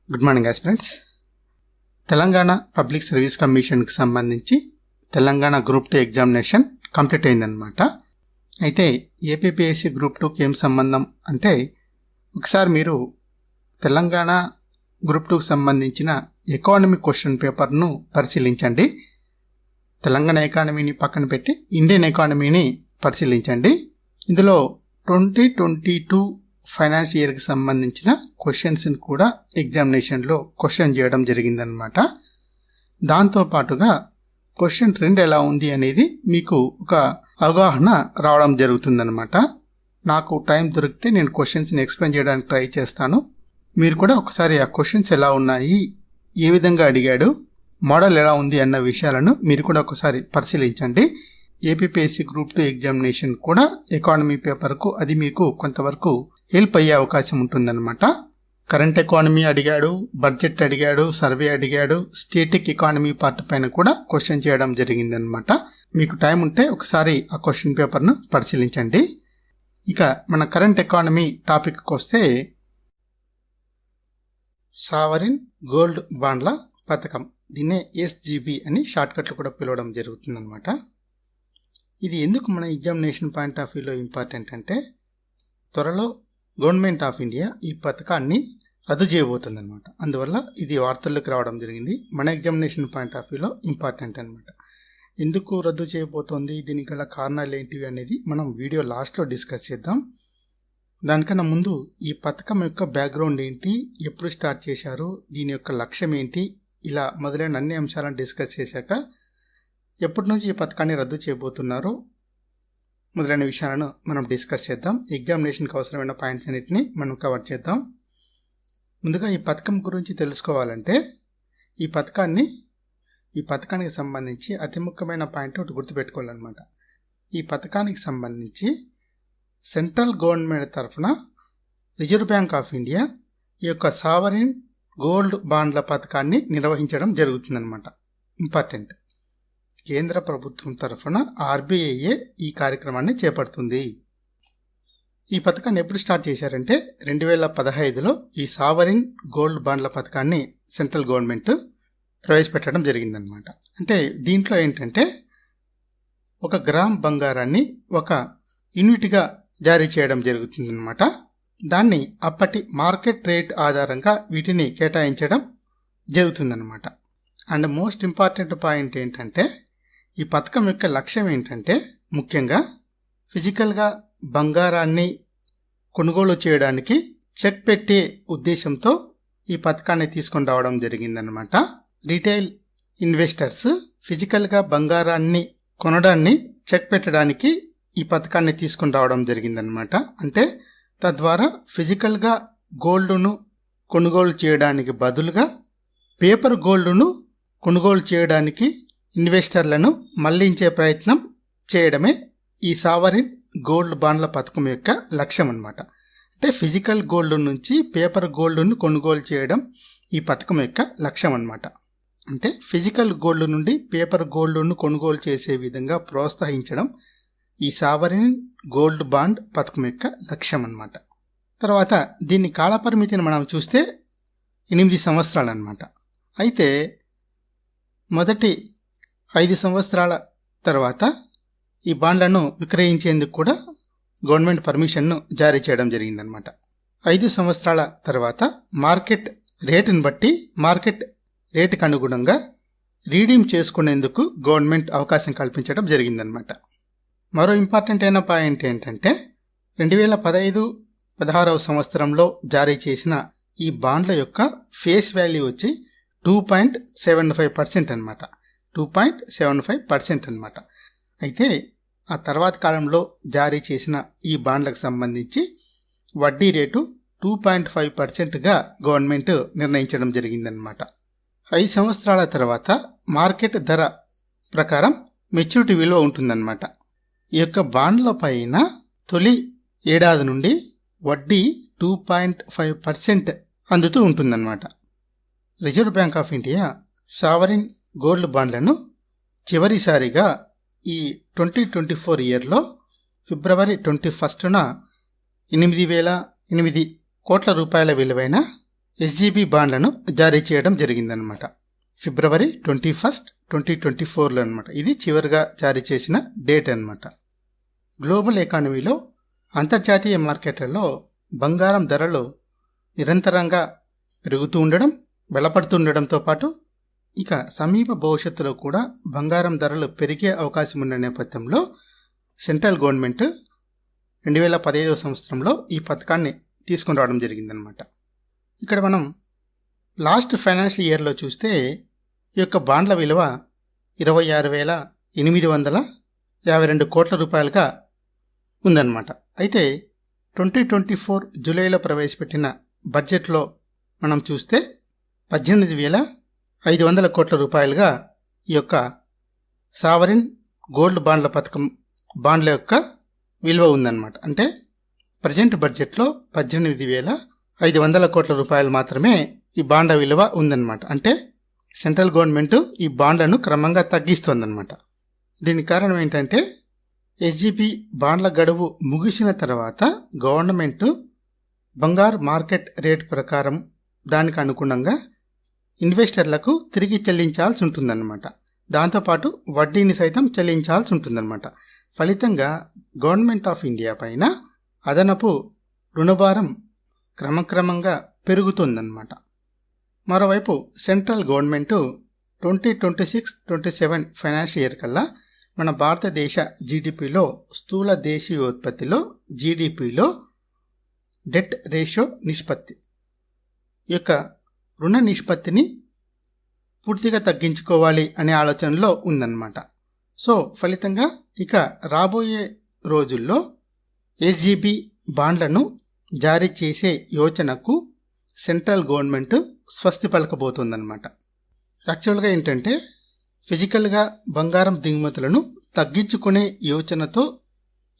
Good morning aspirants. Telangana public service కమిషన్కి సంబంధించి Telangana group 2 examination complete అయిందనమాట. అయితే ఏపీపీఎస్సీ గ్రూప్ 2కి ఏం సంబంధం అంటే, ఒకసారి మీరు తెలంగాణ గ్రూప్ 2కి సంబంధించిన ఎకానమీ క్వశ్చన్ పేపర్ను పరిశీలించండి. తెలంగాణ ఎకానమీని పక్కన పెట్టి ఇండియన్ ఎకానమీని పరిశీలించండి. ఇందులో 2022 ఫైనాన్షియల్ ఇయర్కి సంబంధించిన క్వశ్చన్స్ని కూడా ఎగ్జామినేషన్లో క్వశ్చన్ చేయడం జరిగిందనమాట. దాంతోపాటుగా క్వశ్చన్ ట్రెండ్ ఎలా ఉంది అనేది మీకు ఒక అవగాహన రావడం జరుగుతుందనమాట. నాకు టైం దొరికితే నేను క్వశ్చన్స్ని ఎక్స్ప్లెయిన్ చేయడానికి ట్రై చేస్తాను. మీరు కూడా ఒకసారి ఆ క్వశ్చన్స్ ఎలా ఉన్నాయి, ఏ విధంగా అడిగాడు, మోడల్ ఎలా ఉంది అన్న విషయాలను మీరు కూడా ఒకసారి పరిశీలించండి. ఏపీపీఎస్సీ గ్రూప్ 2 ఎగ్జామినేషన్ కూడా ఎకానమీ పేపర్కు అది మీకు కొంతవరకు హెల్ప్ అయ్యే అవకాశం ఉంటుందన్నమాట. కరెంట్ ఎకానమీ అడిగాడు, బడ్జెట్ అడిగాడు, సర్వే అడిగాడు, స్టేటిక్ ఎకానమీ పార్ట్ పైన కూడా క్వశ్చన్ చేయడం జరిగిందనమాట. మీకు టైం ఉంటే ఒకసారి ఆ క్వశ్చన్ పేపర్ను పరిశీలించండి. ఇక మన కరెంట్ ఎకానమీ టాపిక్కి వస్తే, సావరిన్ గోల్డ్ బాండ్ల పథకం, దీన్నే ఎస్జీబీ అని షార్ట్కట్లు కూడా పిలవడం జరుగుతుందన్నమాట. ఇది ఎందుకు మన ఎగ్జామినేషన్ పాయింట్ ఆఫ్ వ్యూలో ఇంపార్టెంట్ అంటే, త్వరలో గవర్నమెంట్ ఆఫ్ ఇండియా ఈ పథకాన్ని రద్దు చేయబోతుందన్నమాట. అందువల్ల ఇది వార్తల్లోకి రావడం జరిగింది. మన ఎగ్జామినేషన్ పాయింట్ ఆఫ్ వ్యూలో ఇంపార్టెంట్ అనమాట. ఎందుకు రద్దు చేయబోతోంది, దీనికి గల కారణాలు ఏంటివి అనేది మనం వీడియో లాస్ట్లో డిస్కస్ చేద్దాం. దానికన్నా ముందు ఈ పథకం యొక్క బ్యాక్గ్రౌండ్ ఏంటి, ఎప్పుడు స్టార్ట్ చేశారు, దీని యొక్క లక్ష్యం ఏంటి, ఇలా మొదలైన అన్ని అంశాలను డిస్కస్ చేశాక ఎప్పటి నుంచి ఈ పథకాన్ని రద్దు చేయబోతున్నారో మొదలైన విషయాలను మనం డిస్కస్ చేద్దాం. ఎగ్జామినేషన్కి అవసరమైన పాయింట్స్ అన్నిటిని మనం కవర్ చేద్దాం. ముందుగా ఈ పథకం గురించి తెలుసుకోవాలంటే, ఈ పథకానికి సంబంధించి అతి ముఖ్యమైన పాయింట్ ఒకటి గుర్తుపెట్టుకోవాలన్నమాట. ఈ పథకానికి సంబంధించి సెంట్రల్ గవర్నమెంట్ తరఫున రిజర్వ్ బ్యాంక్ ఆఫ్ ఇండియా ఈ యొక్క సావరిన్ గోల్డ్ బాండ్ల పథకాన్ని నిర్వహించడం జరుగుతుందన్నమాట. ఇంపార్టెంట్. కేంద్ర ప్రభుత్వం తరఫున ఆర్బీఐఏ ఈ కార్యక్రమాన్ని చేపడుతుంది. ఈ పథకాన్ని ఎప్పుడు స్టార్ట్ చేశారంటే 2015లో ఈ సావరిన్ గోల్డ్ బాండ్ల పథకాన్ని సెంట్రల్ గవర్నమెంట్ ప్రవేశపెట్టడం జరిగిందనమాట. అంటే దీంట్లో ఏంటంటే, 1 గ్రామ్ బంగారాన్ని 1 యూనిట్గా జారీ చేయడం జరుగుతుందన్నమాట. దాన్ని అప్పటి మార్కెట్ రేట్ ఆధారంగా వీటిని కేటాయించడం జరుగుతుందన్నమాట. అండ్ మోస్ట్ ఇంపార్టెంట్ పాయింట్ ఏంటంటే, ఈ పథకం యొక్క లక్ష్యం ఏంటంటే, ముఖ్యంగా ఫిజికల్గా బంగారాన్ని కొనుగోలు చేయడానికి చెక్ పెట్టే ఉద్దేశంతో ఈ పథకాన్ని తీసుకొని రావడం జరిగిందనమాట. రీటైల్ ఇన్వెస్టర్స్ ఫిజికల్గా బంగారాన్ని కొనడాన్ని చెక్ పెట్టడానికి ఈ పథకాన్ని తీసుకొని రావడం జరిగిందనమాట. అంటే తద్వారా ఫిజికల్గా గోల్డ్ను కొనుగోలు చేయడానికి బదులుగా పేపర్ గోల్డ్ను కొనుగోలు చేయడానికి ఇన్వెస్టర్లను మళ్లించే ప్రయత్నం చేయడమే ఈ సావరిన్ గోల్డ్ బాండ్ల పథకం యొక్క లక్ష్యం అన్నమాట. అంటే ఫిజికల్ గోల్డ్ నుంచి పేపర్ గోల్డ్ను కొనుగోలు చేయడం ఈ పథకం యొక్క లక్ష్యం అన్నమాట. అంటే ఫిజికల్ గోల్డ్ నుండి పేపర్ గోల్డ్ను కొనుగోలు చేసే విధంగా ప్రోత్సహించడం ఈ సావరిన్ గోల్డ్ బాండ్ పథకం యొక్క లక్ష్యం అన్నమాట. తర్వాత దీని కాలపరిమితిని మనం చూస్తే 8 సంవత్సరాలు అన్నమాట. అయితే మొదటి 5 సంవత్సరాల తర్వాత ఈ బాండ్లను విక్రయించేందుకు కూడా గవర్నమెంట్ పర్మిషన్ను జారీ చేయడం జరిగిందనమాట. 5 సంవత్సరాల తర్వాత మార్కెట్ రేటును బట్టి మార్కెట్ రేటుకు అనుగుణంగా రీడీమ్ చేసుకునేందుకు గవర్నమెంట్ అవకాశం కల్పించడం జరిగిందనమాట. మరో ఇంపార్టెంట్ అయిన పాయింట్ ఏంటంటే, 2015-16వ సంవత్సరంలో జారీ చేసిన ఈ బాండ్ల యొక్క ఫేస్ వాల్యూ వచ్చి 2.75% అనమాట. 2.75% అనమాట. అయితే ఆ తర్వాత కాలంలో జారీ చేసిన ఈ బాండ్లకు సంబంధించి వడ్డీ రేటు 2.5%గా గవర్నమెంట్ నిర్ణయించడం జరిగిందనమాట. 5 సంవత్సరాల తర్వాత మార్కెట్ ధర ప్రకారం మెచ్యూరిటీ విలువ ఉంటుందన్నమాట. ఈ యొక్క బాండ్ల పైన తొలి ఏడాది నుండి వడ్డీ 2.5% అందుతూ ఉంటుందన్నమాట. Reserve bank of India sovereign gold బాండ్లను చివరిసారిగా ఈ 2024 ఇయర్లో ఫిబ్రవరి 21న 8,008 కోట్ల రూపాయల విలువైన ఎస్జీబీ బాండ్లను జారీ చేయడం జరిగిందనమాట. ఫిబ్రవరి 21, 2024లో అనమాట. ఇది చివరిగా జారీ చేసిన డేట్ అనమాట. గ్లోబల్ ఎకానమీలో అంతర్జాతీయ మార్కెట్లలో బంగారం ధరలు నిరంతరంగా పెరుగుతూ ఉండడం, బలపడుతుండడంతో పాటు ఇక సమీప భవిష్యత్తులో కూడా బంగారం ధరలు పెరిగే అవకాశం ఉన్న నేపథ్యంలో సెంట్రల్ గవర్నమెంట్ 2015 సంవత్సరంలో ఈ పథకాన్ని తీసుకొని రావడం జరిగిందనమాట. ఇక్కడ మనం లాస్ట్ ఫైనాన్షియల్ ఇయర్లో చూస్తే ఈ యొక్క బాండ్ల విలువ 26,852 కోట్ల రూపాయలుగా ఉందన్నమాట. అయితే 2024 జూలైలో ప్రవేశపెట్టిన బడ్జెట్లో మనం చూస్తే 18,500 కోట్ల రూపాయలుగా ఈ యొక్క సావరిన్ గోల్డ్ బాండ్ల పథకం బాండ్ల యొక్క విలువ ఉందన్నమాట. అంటే ప్రజెంట్ బడ్జెట్లో 18,500 కోట్ల రూపాయలు మాత్రమే ఈ బాండ్ల విలువ ఉందన్నమాట. అంటే సెంట్రల్ గవర్నమెంట్ ఈ బాండ్లను క్రమంగా తగ్గిస్తోందన్నమాట. దీనికి కారణం ఏంటంటే ఎస్జీబీ బాండ్ల గడువు ముగిసిన తర్వాత గవర్నమెంట్ బంగారు మార్కెట్ రేట్ ప్రకారం దానికి అనుగుణంగా ఇన్వెస్టర్లకు తిరిగి చెల్లించాల్సి ఉంటుందన్నమాట. దాంతోపాటు వడ్డీని సైతం చెల్లించాల్సి ఉంటుందన్నమాట. ఫలితంగా గవర్నమెంట్ ఆఫ్ ఇండియా పైన అదనపు రుణభారం క్రమక్రమంగా పెరుగుతుందన్నమాట. మరోవైపు సెంట్రల్ గవర్నమెంటు 2026-27 ఫైనాన్షియల్ ఇయర్ కల్లా మన భారతదేశ జీడిపిలో స్థూల దేశీయోత్పత్తిలో జీడిపిలో డెట్ రేషియో నిష్పత్తి ఈ యొక్క రుణ నిష్పత్తిని పూర్తిగా తగ్గించుకోవాలి అనే ఆలోచనలో ఉందన్నమాట. సో ఫలితంగా ఇక రాబోయే రోజుల్లో ఎస్జీబీ బాండ్లను జారీ చేసే యోచనకు సెంట్రల్ గవర్నమెంట్ స్వస్తి పలకబోతుందన్నమాట. యాక్చువల్గా ఏంటంటే ఫిజికల్గా బంగారం దిగుమతులను తగ్గించుకునే యోచనతో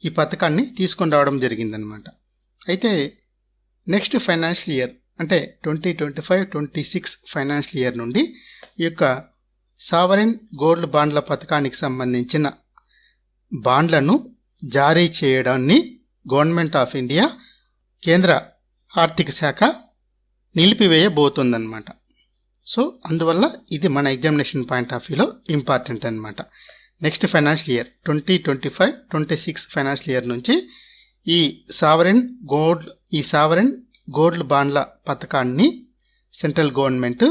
ఈ పథకాన్ని తీసుకొని రావడం జరిగిందనమాట. అయితే నెక్స్ట్ ఫైనాన్షియల్ ఇయర్ అంటే 2025-26 ఫైనాన్షియల్ ఇయర్ నుండి ఈ యొక్క సావరిన్ గోల్డ్ బాండ్ల పథకానికి సంబంధించిన బాండ్లను జారీ చేయడాన్ని గవర్నమెంట్ ఆఫ్ ఇండియా కేంద్ర ఆర్థిక శాఖ నిలిపివేయబోతుందన్నమాట. సో అందువల్ల ఇది మన ఎగ్జామినేషన్ పాయింట్ ఆఫ్ వ్యూలో ఇంపార్టెంట్ అనమాట. Next financial year 2025-26 financial year నుంచి ఈ సావరిన్ గోల్డ్ బాండ్ల పథకాన్ని సెంట్రల్ గవర్నమెంట్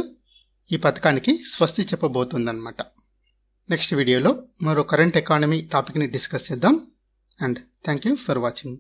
ఈ పథకానికి స్వస్తి చెప్పబోతుందన్నమాట. నెక్స్ట్ వీడియోలో మరో కరెంట్ ఎకానమీ టాపిక్ని డిస్కస్ చేద్దాం. And thank you for watching.